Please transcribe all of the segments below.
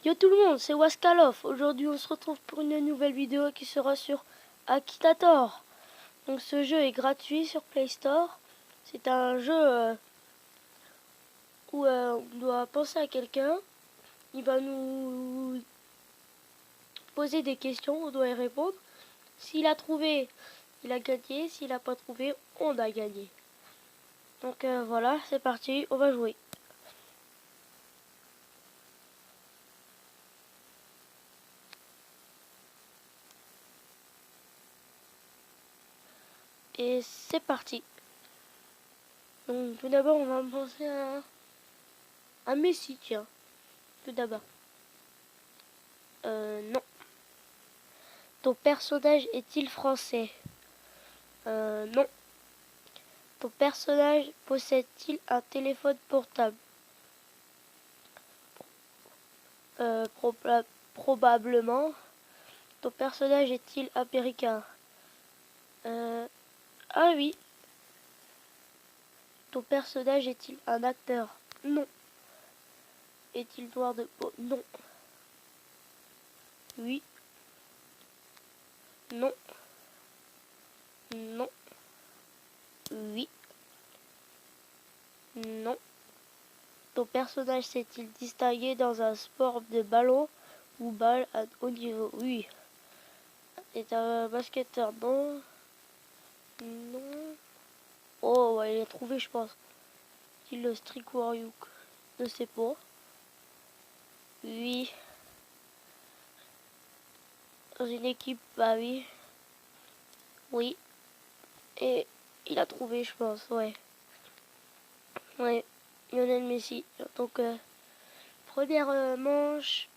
Yo tout le monde, c'est Waskalov. Aujourd'hui on se retrouve pour une nouvelle vidéo qui sera sur Akinator. Donc ce jeu est gratuit sur Play Store. C'est un jeu où on doit penser à quelqu'un. Il va nous poser des questions, on doit y répondre. S'il a trouvé, il a gagné. S'il n'a pas trouvé, on a gagné. Donc voilà, c'est parti, on va jouer. Et c'est parti. Donc tout d'abord on va penser à Messi, tiens. Tout d'abord. Non. Ton personnage est-il français? Non. Ton personnage possède-t-il un téléphone portable? Probablement. Ton personnage est-il américain? Ah oui. Ton personnage est-il un acteur? Non. Est-il noir de peau? Non. Oui. Non. Non. Oui. Non. Ton personnage s'est-il distingué dans un sport de ballon ou balle à haut niveau? Oui. Est un basketteur? Non. Non. Oh, ouais, il a trouvé, je pense. Il le Street Warrior. Ne sais pas. Oui. Dans une équipe, bah oui. Oui. Et il a trouvé, je pense, ouais. Ouais. Lionel Messi. Donc, première manche.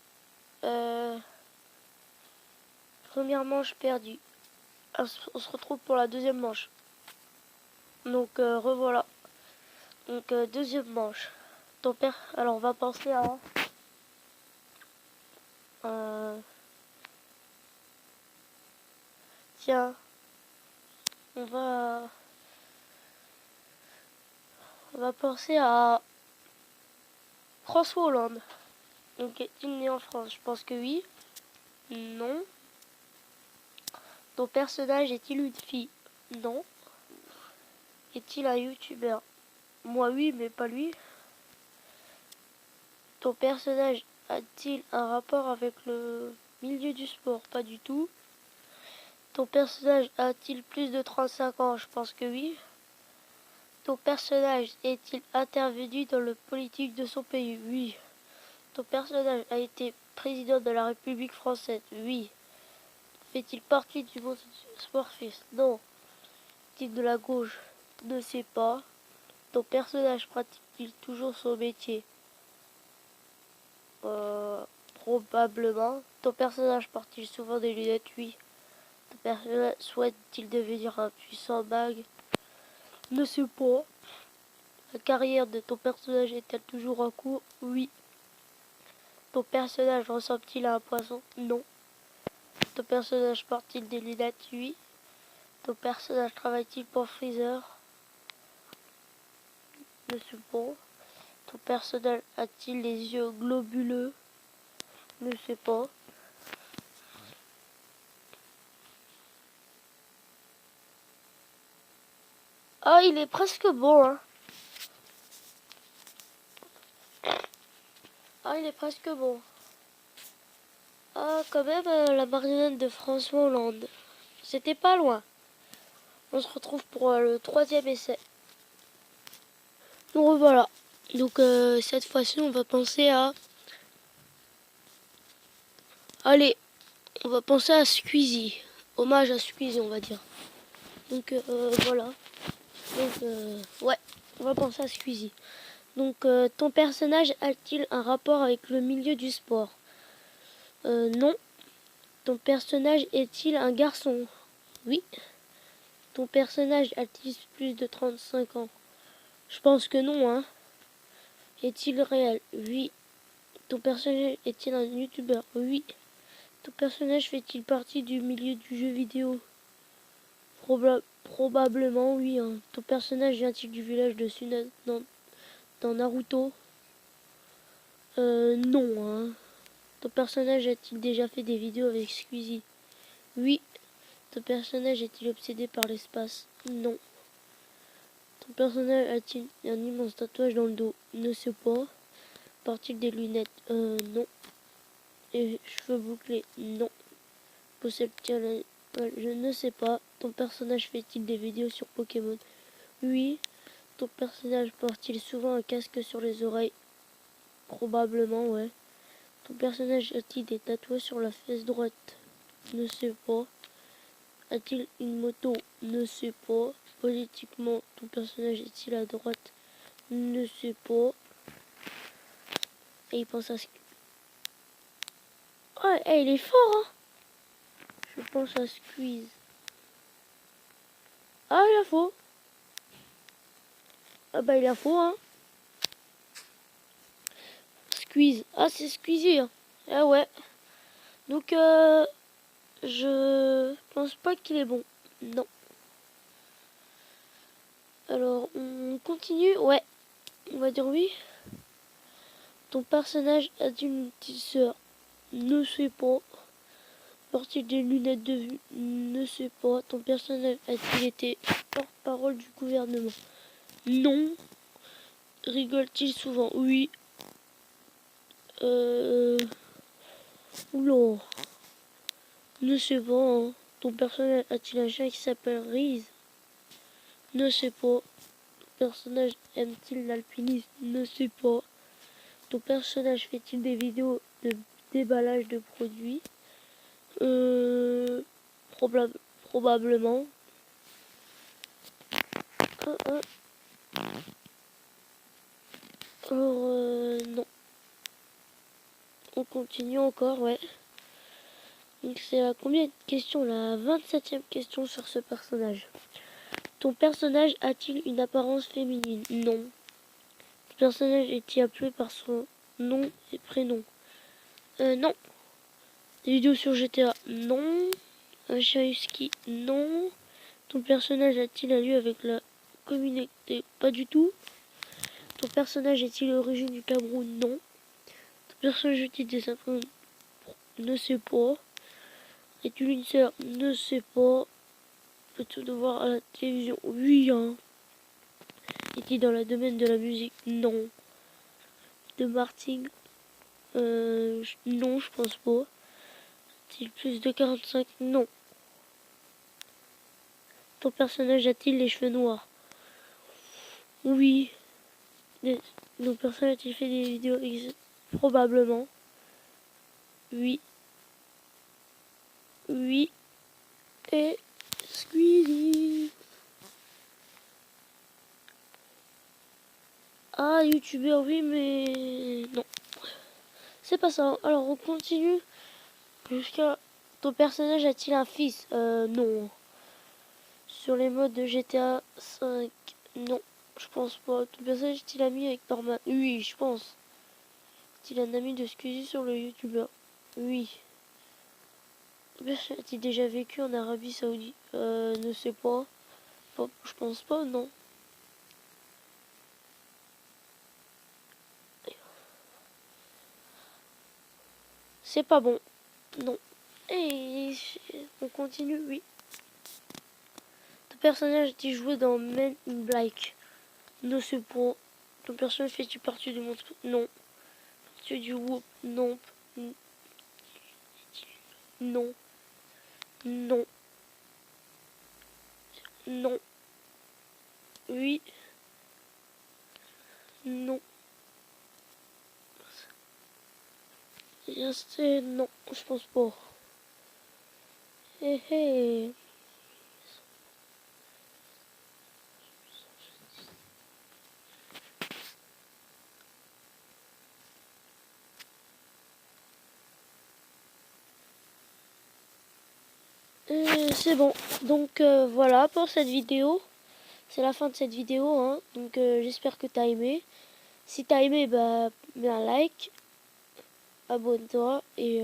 Première manche perdue. On se retrouve pour la deuxième manche. Donc, revoilà. Donc, deuxième manche. Ton père. Alors, on va penser à. Tiens. On va penser à François Hollande. Donc, est-il né en France? Je pense que oui. Non. Ton personnage est-il une fille? Non. Est-il un youtubeur? Moi oui, mais pas lui. Ton personnage a-t-il un rapport avec le milieu du sport? Pas du tout. Ton personnage a-t-il plus de 35 ans? Je pense que oui. Ton personnage est-il intervenu dans le politique de son pays? Oui. Ton personnage a été président de la République française? Oui. Fait-il partie du monde sportif? Non. Est-il de la gauche? Ne sais pas. Ton personnage pratique-t-il toujours son métier? Probablement. Ton personnage porte-t-il souvent des lunettes? Oui. Ton personnage souhaite-t-il devenir un puissant mag? Ne sais pas. La carrière de ton personnage est-elle toujours en cours? Oui. Ton personnage ressemble-t-il à un poisson? Non. Ton personnage porte-t-il des lunettes? Oui. Ton personnage travaille-t-il pour Freezer? Ne sais pas. Ton personnage a-t-il les yeux globuleux? Ne sais pas. Ah, il est presque bon, hein. Ah, il est presque bon. Ah, quand même, la marionnette de François Hollande. C'était pas loin. On se retrouve pour le troisième essai. Donc voilà. Donc cette fois-ci, on va penser à... Allez, on va penser à Squeezie. Hommage à Squeezie, on va dire. Donc voilà. Donc ouais, on va penser à Squeezie. Donc ton personnage a-t-il un rapport avec le milieu du sport? Non. Ton personnage est-il un garçon? Oui. Ton personnage a-t-il plus de 35 ans? Je pense que non, hein. Est-il réel? Oui. Ton personnage est-il un youtubeur? Oui. Ton personnage fait-il partie du milieu du jeu vidéo? Probablement oui, hein. Ton personnage vient-il du village de Suna dans Naruto? Non, hein. Ton personnage a-t-il déjà fait des vidéos avec Squeezie? Oui. Ton personnage est-il obsédé par l'espace? Non. Ton personnage a-t-il un immense tatouage dans le dos? Ne sais pas. Porte-t-il des lunettes? Non. Et cheveux bouclés? Non. Possède-t-il je ne sais pas. Ton personnage fait-il des vidéos sur Pokémon? Oui. Ton personnage porte-t-il souvent un casque sur les oreilles? Probablement, ouais. Ton personnage a-t-il des tatouages sur la fesse droite? Ne sais pas. A-t-il une moto? Ne sais pas. Politiquement, ton personnage est-il à droite? Ne sais pas. Et il pense à ce... Oh, il est fort, hein. Je pense à Squeeze. Ah, il a faux. Ah bah, il a faux, hein. Squeeze. Ah, c'est Squeezie, hein. Ah ouais. Donc, je pense pas qu'il est bon. Non. Alors, on continue. Ouais. On va dire oui. Ton personnage a-t-il une petite sœur? Ne sais pas. Porte-t-il des lunettes de vue? Ne sais pas. Ton personnage a-t-il été porte-parole du gouvernement? Non. Rigole-t-il souvent? Oui. Oula. Ne sais pas. Hein. Ton personnage a-t-il un chien qui s'appelle Reese? Ne sais pas. Ton personnage aime-t-il l'alpinisme? Ne sais pas. Ton personnage fait-il des vidéos de déballage de produits? Probablement. Alors, non. On continue encore, ouais. Donc c'est la combien de questions? La 27e question sur ce personnage. Ton personnage a-t-il une apparence féminine? Non. Ton personnage est-il appelé par son nom et prénom? Non. Des vidéos sur GTA? Non. Un chien husky? Non. Ton personnage a-t-il un lieu avec la communauté? Pas du tout. Ton personnage est-il origine du Cameroun? Non. Ton personnage est-il des impôts? Ne sais pas. Es-tu une sœur? Ne sais pas. Peux-tu le voir à la télévision? Oui, hein. Est-il dans le domaine de la musique? Non. De Martin? Non, je pense pas. A-t-il plus de 45? Non. Ton personnage a-t-il les cheveux noirs? Oui. Ton personnage a-t-il fait des vidéos? Probablement. Oui. Oui. Et Squeezie. Ah, youtubeur, oui, mais non. C'est pas ça. Alors, on continue. Jusqu'à... Ton personnage a-t-il un fils? Non. Sur les modes de GTA 5, non. Je pense pas. Ton personnage est-il ami avec Norman? Oui, je pense. Est-il un ami de Squeezie sur le youtubeur? Oui. Ton personnage a-t-il déjà vécu en Arabie Saoudite? Ne sais pas. Je pense pas, non. C'est pas bon. Non. Et on continue, oui. Ton personnage a-t-il joué dans Men in Black? Ne sais pas. Ton personnage fait-il partie du monde? Non. Partie du Whoop? Non. Non. Non. Non. Oui. Non. C'est non, je pense pas. Hé hé. C'est bon. Donc voilà pour cette vidéo. C'est la fin de cette vidéo. Hein. Donc j'espère que t'as aimé. Si t'as aimé, bah mets un like, abonne-toi et